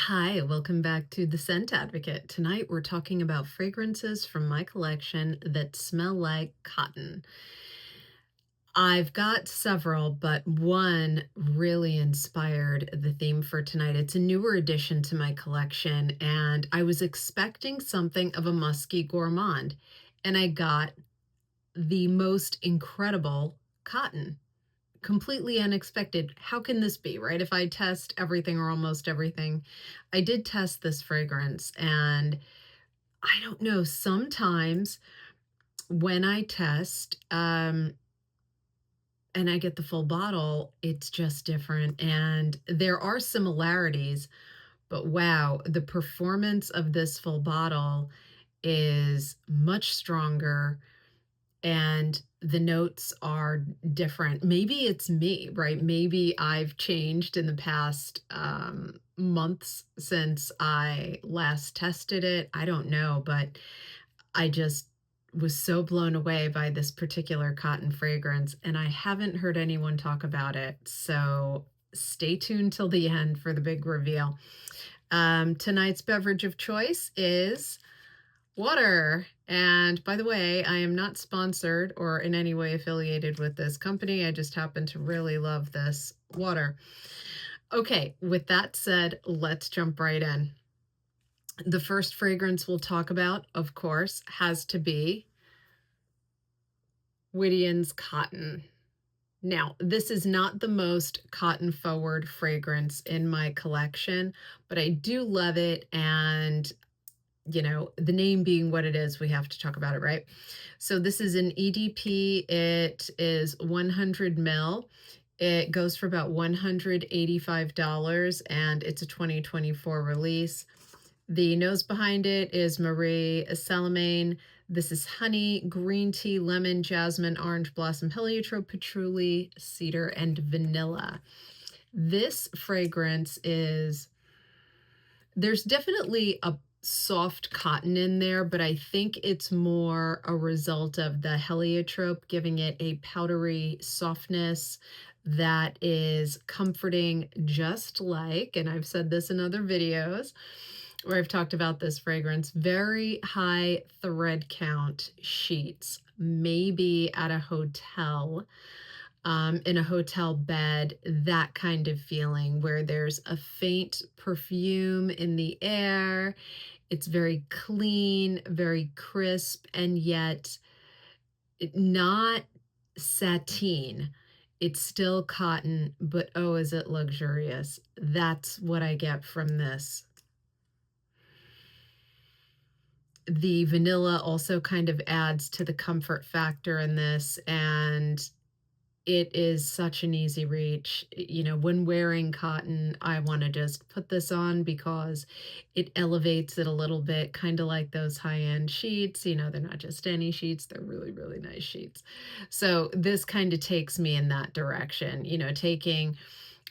Hi, welcome back to The Scent Advocate. Tonight we're talking about fragrances from my collection that smell like cotton. I've got several, but one really inspired the theme for tonight. It's a newer addition to my collection, and I was expecting something of a musky gourmand, and I got the most incredible cotton. Completely unexpected. How can this be, right? If I test everything or almost everything, I did test this fragrance, and I don't know, sometimes when I test, and I get the full bottle, it's just different. And there are similarities, but wow, the performance of this full bottle is much stronger and the notes are different. Maybe it's me, right? Maybe I've changed in the past months since I last tested it. I don't know, but I just was so blown away by this particular cotton fragrance, and I haven't heard anyone talk about it. So stay tuned till the end for the big reveal. Tonight's beverage of choice is water. And by the way, I am not sponsored or in any way affiliated with this company. I just happen to really love this water. Okay, with that said, let's jump right in. The first fragrance we'll talk about, of course, has to be Widian's Cotton. Now, this is not the most cotton forward fragrance in my collection, but I do love it. And you know, the name being what it is, we have to talk about it, right? So this is an EDP. It is 100 mil. It goes for about $185, and it's a 2024 release. The nose behind it is Marie Salamane. This is honey, green tea, lemon, jasmine, orange blossom, heliotrope, patchouli, cedar, and vanilla. This fragrance is, there's definitely a soft cotton in there, but I think it's more a result of the heliotrope giving it a powdery softness that is comforting, just like, and I've said this in other videos where I've talked about this fragrance, very high thread count sheets, maybe at a hotel, in a hotel bed, that kind of feeling where there's a faint perfume in the air. It's very clean, very crisp, and yet not sateen. It's still cotton, but oh, is it luxurious. That's what I get from this. The vanilla also kind of adds to the comfort factor in this, and it is such an easy reach. You know, when wearing cotton, I want to just put this on because it elevates it a little bit, kind of like those high-end sheets. You know, they're not just any sheets, they're really, really nice sheets. So this kind of takes me in that direction, you know, taking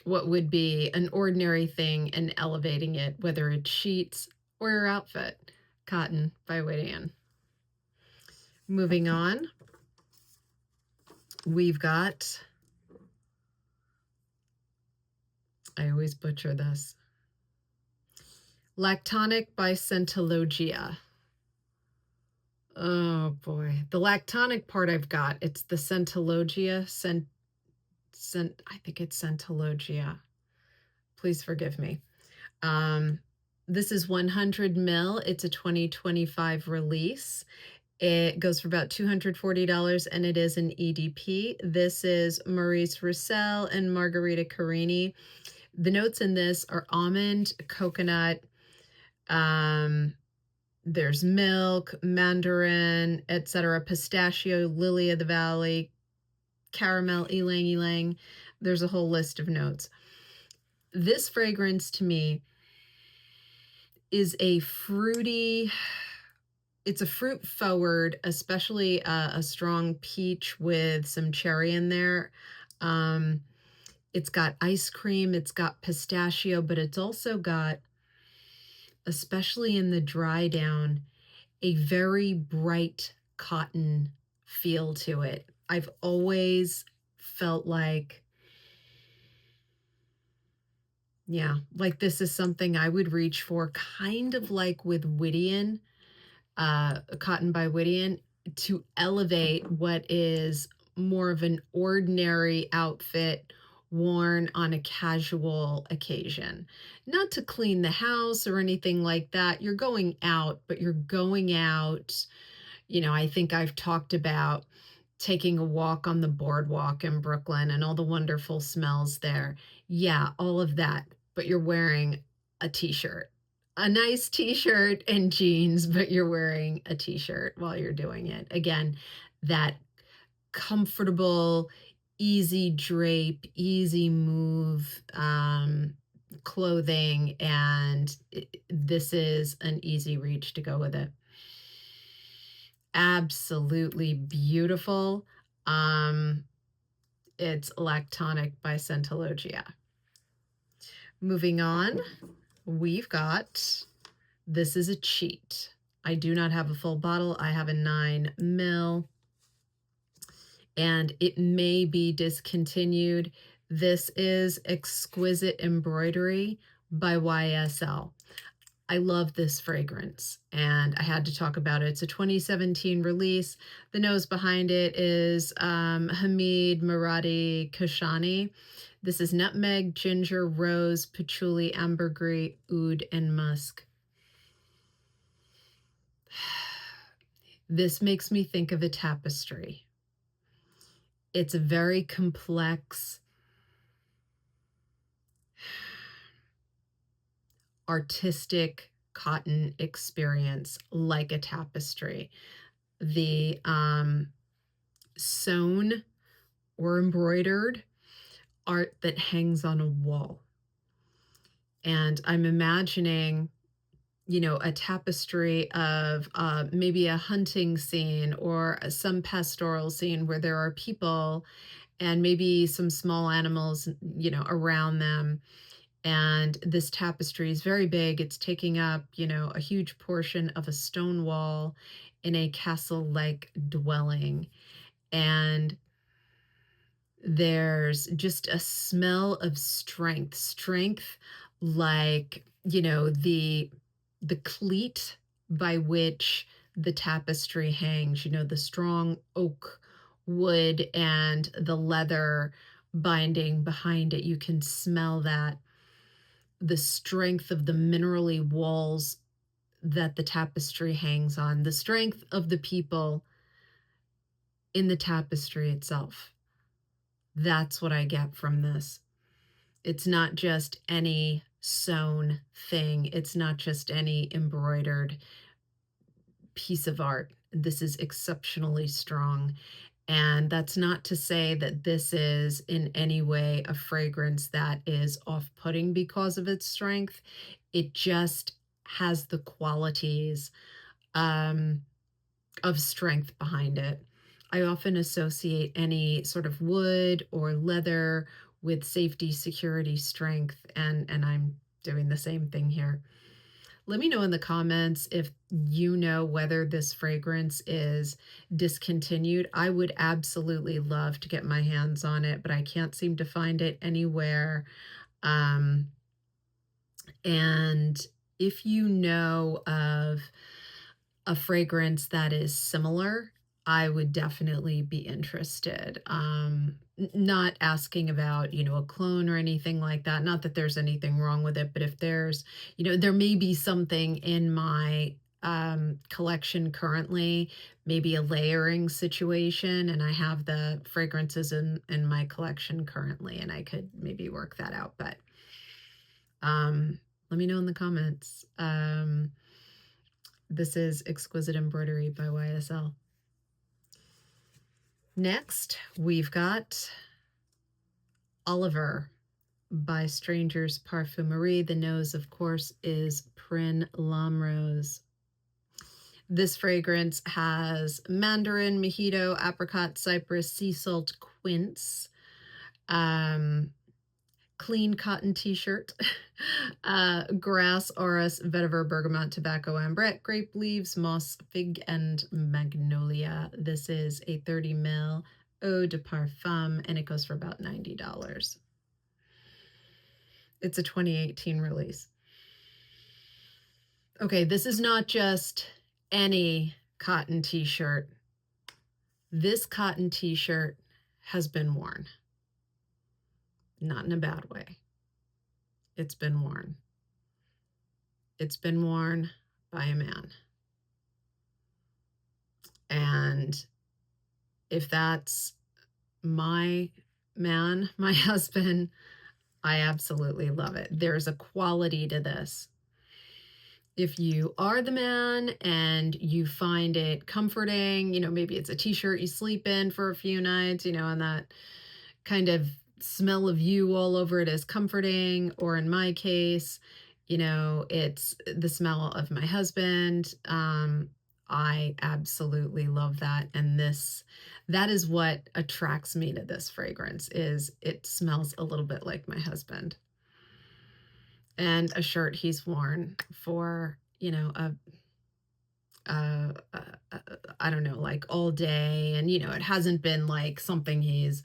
what would be an ordinary thing and elevating it, whether it's sheets or your outfit. Cotton by Widian. Moving on, we've got, I always butcher this, Lac.ton.ic by Scentologia. Oh boy, the Lac.ton.ic part I've got. It's the Scentologia, I think it's Scentologia. Please forgive me. This is 100 mil. It's a 2025 release. It goes for about $240, and it is an EDP. This is Maurice Roussel and Margherita Carini. The notes in this are almond, coconut, there's milk, mandarin, etc., pistachio, lily of the valley, caramel, ylang ylang. There's a whole list of notes. This fragrance to me is a fruity, it's a fruit forward, especially a strong peach with some cherry in there. It's got ice cream, it's got pistachio, but it's also got, especially in the dry down, a very bright cotton feel to it. I've always felt like Yeah, like this is something I would reach for, kind of like with Widian, Cotton by Widian, to elevate what is more of an ordinary outfit worn on a casual occasion. Not to clean the house or anything like that. You're going out, but you're going out. I think I've talked about taking a walk on the boardwalk in Brooklyn and all the wonderful smells there. Yeah, all of that. But you're wearing a t shirt, a nice t shirt and jeans, but you're wearing a t shirt while you're doing it. Again, that comfortable, easy drape, easy move clothing. And this is an easy reach to go with it. Absolutely beautiful. Um, it's Lactonic by Scentologia. Moving on, we've got, this is a cheat. I do not have a full bottle. I have a 9 ml, and it may be discontinued. This is Exquisite Embroidery by YSL. I love this fragrance, and I had to talk about it. It's a 2017 release. The nose behind it is Hamid Muradi Kashani. This is nutmeg, ginger, rose, patchouli, ambergris, oud, and musk. This makes me think of a tapestry. It's a very complex, artistic cotton experience, like a tapestry. The sewn or embroidered art that hangs on a wall. And I'm imagining, a tapestry of maybe a hunting scene or some pastoral scene where there are people and maybe some small animals, around them. And this tapestry is very big. It's taking up, a huge portion of a stone wall in a castle-like dwelling. And there's just a smell of strength, like, the cleat by which the tapestry hangs, the strong oak wood and the leather binding behind it. You can smell that, the strength of the minerally walls that the tapestry hangs on, the strength of the people in the tapestry itself. That's what I get from this. It's not just any sewn thing. It's not just any embroidered piece of art. This is exceptionally strong. And that's not to say that this is in any way a fragrance that is off-putting because of its strength. It just has the qualities um, of strength behind it. I often associate any sort of wood or leather with safety, security, strength, and I'm doing the same thing here. Let me know in the comments if you know whether this fragrance is discontinued. I would absolutely love to get my hands on it, but I can't seem to find it anywhere. Um, and if you know of a fragrance that is similar, I would definitely be interested. Not asking about, a clone or anything like that. Not that there's anything wrong with it, but if there's, there may be something in my collection currently, maybe a layering situation, and I have the fragrances in my collection currently, and I could maybe work that out. But let me know in the comments. This is Exquisite Embroidery by YSL. Next, we've got Oliver by Strangers Parfumerie. The nose, of course, is Prin L'Amrose. This fragrance has mandarin, mojito, apricot, cypress, sea salt, quince, clean cotton t-shirt, grass, orris, vetiver, bergamot, tobacco, ambrette, grape leaves, moss, fig, and magnolia. This is a 30 ml eau de parfum, and it goes for about $90. It's a 2018 release. Okay, this is not just any cotton t-shirt. This cotton t-shirt has been worn. Not in a bad way. It's been worn. It's been worn by a man. And if that's my man, my husband, I absolutely love it. There's a quality to this. If you are the man and you find it comforting, maybe it's a t-shirt you sleep in for a few nights, and that kind of smell of you all over it is comforting. Or in my case, it's the smell of my husband. I absolutely love that. And that is what attracts me to this fragrance, is it smells a little bit like my husband. And a shirt he's worn for, I don't know, like all day. And, it hasn't been like something he's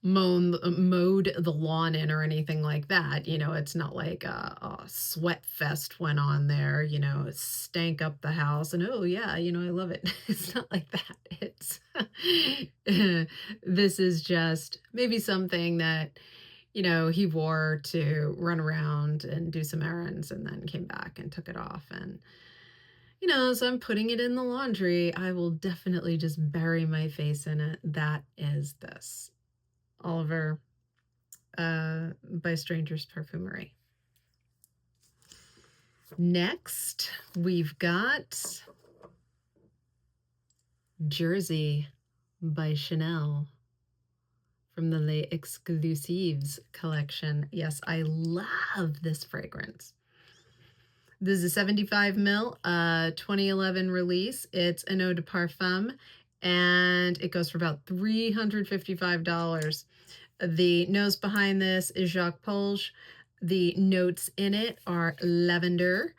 mowed the lawn in or anything like that. It's not like a sweat fest went on there, it stank up the house and, oh yeah, I love it. It's not like that. It's, this is just maybe something that, he wore to run around and do some errands and then came back and took it off. And, as I'm putting it in the laundry, I will definitely just bury my face in it. That is this. Oliver by Stranger's Parfumerie. Next, we've got Jersey by Chanel from the Les Exclusives collection. Yes, I love this fragrance. This is a 75 ml 2011 release. It's an eau de parfum, and it goes for about $355. The nose behind this is Jacques Polge. The notes in it are lavender,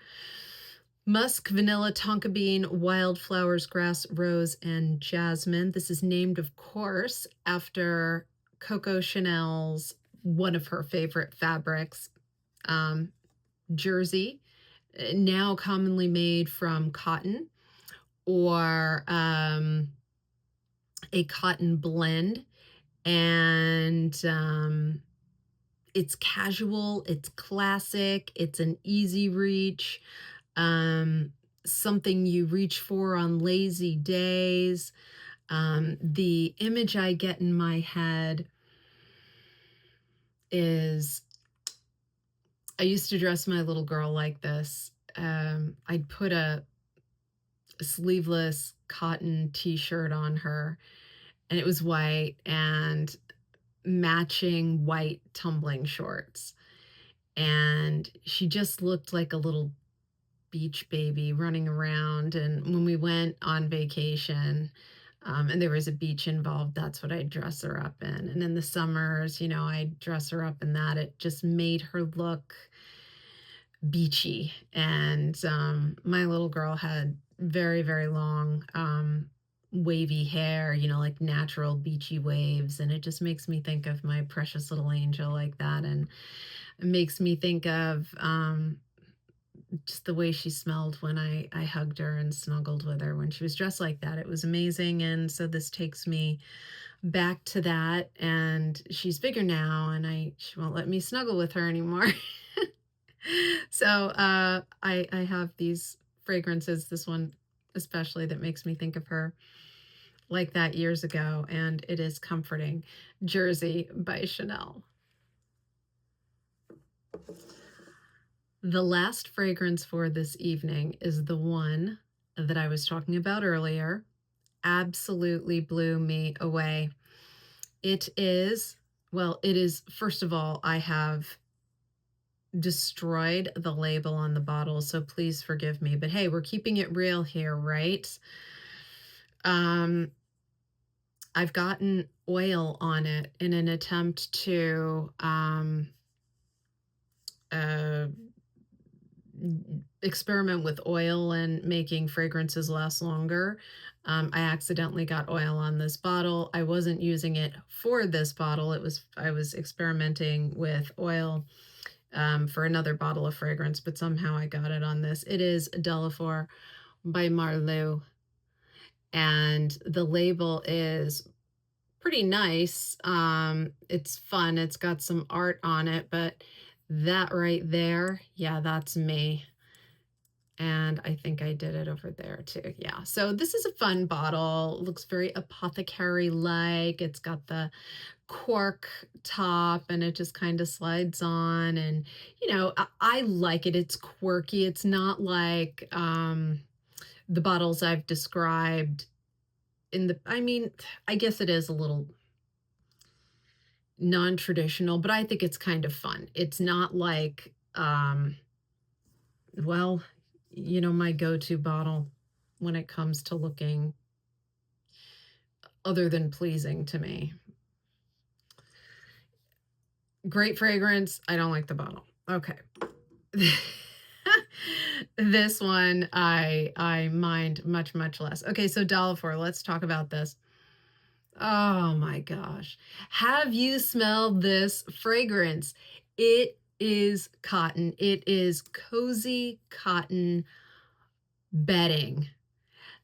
musk, vanilla, tonka bean, wildflowers, grass, rose, and jasmine. This is named, of course, after Coco Chanel's, one of her favorite fabrics, jersey, now commonly made from cotton or a cotton blend. And it's casual, it's classic, it's an easy reach, something you reach for on lazy days. The image I get in my head is, I used to dress my little girl like this. I'd put a sleeveless cotton t-shirt on her, and it was white, and matching white tumbling shorts. And she just looked like a little beach baby running around. And when we went on vacation, and there was a beach involved, that's what I'd dress her up in. And in the summers, I'd dress her up in that. It just made her look beachy. And my little girl had very, very long wavy hair, like natural beachy waves. And it just makes me think of my precious little angel like that. And it makes me think of just the way she smelled when I hugged her and snuggled with her when she was dressed like that. It was amazing. And so this takes me back to that. And she's bigger now, and she won't let me snuggle with her anymore. So I have these fragrances, this one especially, that makes me think of her like that years ago, and it is comforting. Jersey by Chanel. The last fragrance for this evening is the one that I was talking about earlier. Absolutely blew me away. It is, first of all, I have destroyed the label on the bottle, so please forgive me. But hey, we're keeping it real here, right? I've gotten oil on it in an attempt to experiment with oil and making fragrances last longer. I accidentally got oil on this bottle. I wasn't using it for this bottle. I was experimenting with oil for another bottle of fragrance, but somehow I got it on this. It is Doliphor by Marlou, and the label is pretty nice. It's fun. It's got some art on it, but that right there, yeah, that's me. And I think I did it over there too. Yeah. So this is a fun bottle. It looks very apothecary-like. It's got the cork top and it just kind of slides on. And, I like it. It's quirky. It's not like the bottles I've described I mean, I guess it is a little non-traditional, but I think it's kind of fun. It's not like, well, my go-to bottle when it comes to looking other than pleasing to me. Great fragrance. I don't like the bottle. Okay. This one I mind much, much less. Okay, so Doliphor, let's talk about this. Oh my gosh. Have you smelled this fragrance? It is cotton. It is cozy cotton bedding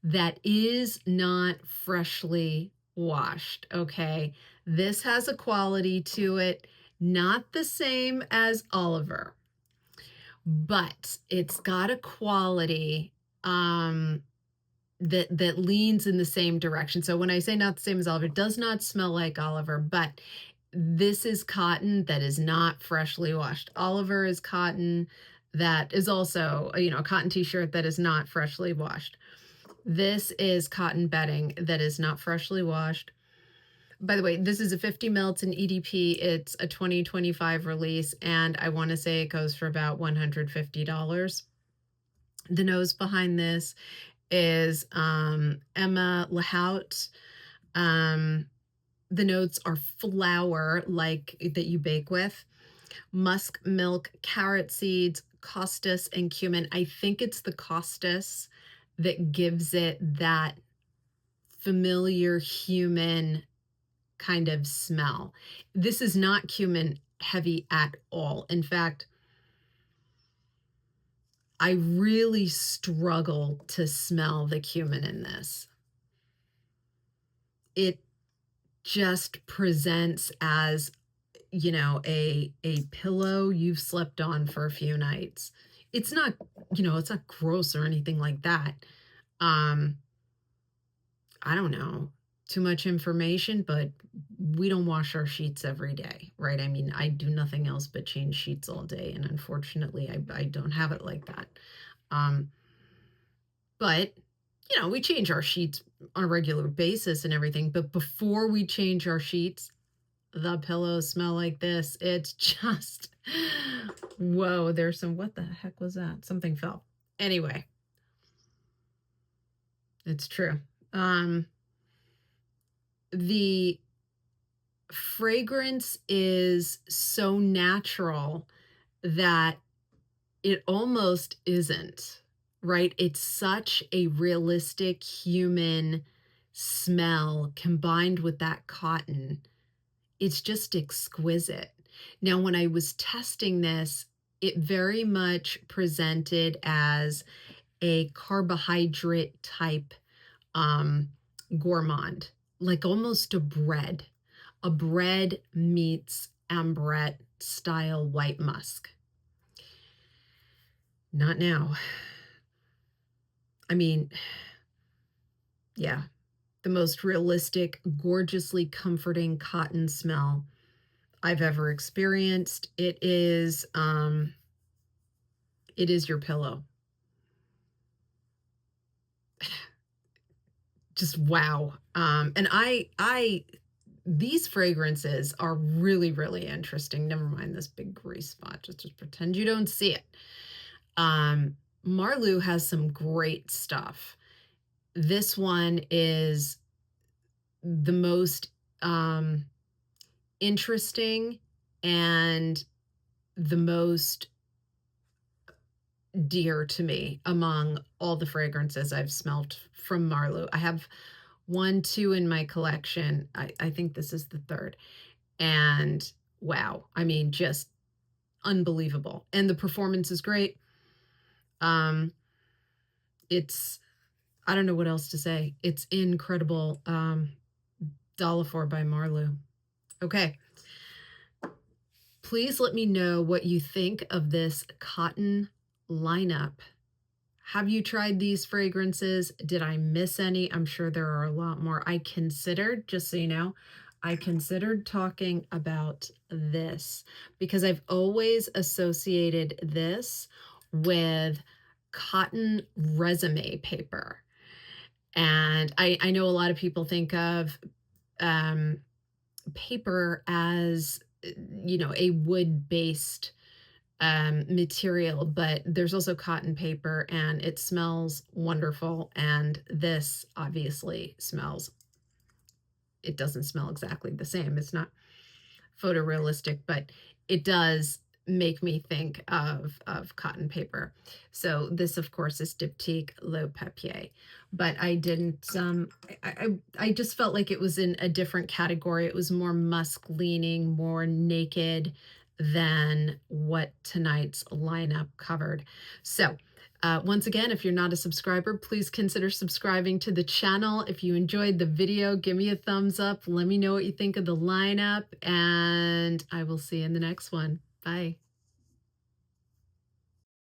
that is not freshly washed, okay? This has a quality to it, not the same as Oliver, but it's got a quality that leans in the same direction. So when I say not the same as Oliver, it does not smell like Oliver, but this is cotton that is not freshly washed. Oliver is cotton that is also, a cotton t-shirt that is not freshly washed. This is cotton bedding that is not freshly washed. By the way, this is a 50 ml. It's an EDP. It's a 2025 release, and I want to say it goes for about $150. The nose behind this is Emma Lahout. The notes are flour, like that you bake with, musk, milk, carrot seeds, costus, and cumin. I think it's the costus that gives it that familiar human kind of smell. This is not cumin heavy at all. In fact, I really struggle to smell the cumin in this. It just presents as, a pillow you've slept on for a few nights. It's not, it's not gross or anything like that. I don't know, too much information, but we don't wash our sheets every day, right? I mean, I do nothing else but change sheets all day, and unfortunately, I don't have it like that. But, we change our sheets on a regular basis and everything, but before we change our sheets, the pillows smell like this. It's just, whoa, there's some, what the heck was that? Something fell. Anyway, it's true. The fragrance is so natural that it almost isn't, right? It's such a realistic human smell combined with that cotton. It's just exquisite. Now, when I was testing this, it very much presented as a carbohydrate type gourmand, like almost a bread. A bread meets ambrette style white musk. Not now. I mean, yeah, the most realistic, gorgeously comforting cotton smell I've ever experienced. It is your pillow. Just wow. And these fragrances are really, really interesting. Never mind this big grease spot. Just pretend you don't see it. Marlou has some great stuff. This one is the most interesting and the most dear to me among all the fragrances I've smelled from Marlou. I have 1, 2 in my collection. I think this is the third. And wow, I mean, just unbelievable. And the performance is great. Um, it's, I don't know what else to say. It's incredible. Doliphor by Marlou. Okay. Please let me know what you think of this cotton lineup. Have you tried these fragrances? Did I miss any? I'm sure there are a lot more. I considered, just so you know, I considered talking about this because I've always associated this with cotton resume paper. And I know a lot of people think of um, paper as, a wood-based material, but there's also cotton paper and it smells wonderful. And this obviously smells, it doesn't smell exactly the same. It's not photorealistic, but it does make me think of cotton paper. So this, of course, is Diptyque Le Papier, but I didn't. I just felt like it was in a different category. It was more musk leaning, more naked than what tonight's lineup covered. So once again, if you're not a subscriber, please consider subscribing to the channel. If you enjoyed the video, give me a thumbs up. Let me know what you think of the lineup, and I will see you in the next one. Bye.